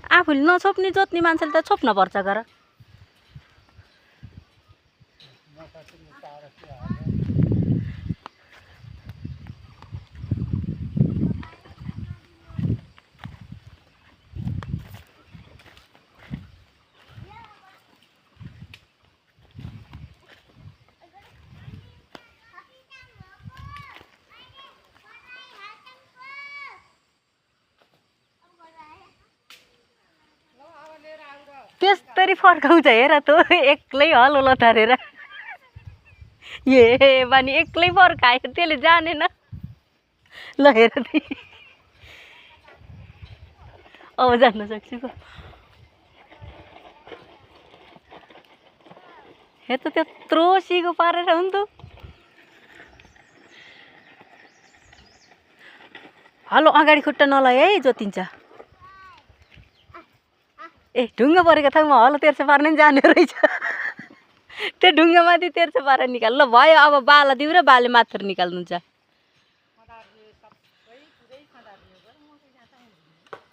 आफूले नछोप्ने जोत्ने मान्छेले त छोप्न पर्छ गर। त्यसरी फर्काउँछ हेर त एक्लै हल लतारेर ए बानी एक्लै फर्कायो त्यसले जानेन ल हेर नि अब जान्न सक्छु हे त त्यत्रो सिगो पारेर हुन् त हलो अगाडि खुट्टा नलाए है जोतिन्छ ए ढुङ्गा परेको ठाउँमा हलो तेर्सो पार्ने जाने रहेछ त्यो ढुङ्गामाथि तेर्सो पारेर निकाल ल भयो अब बाला दिउँ र बाले मात्र निकाल्नुहुन्छ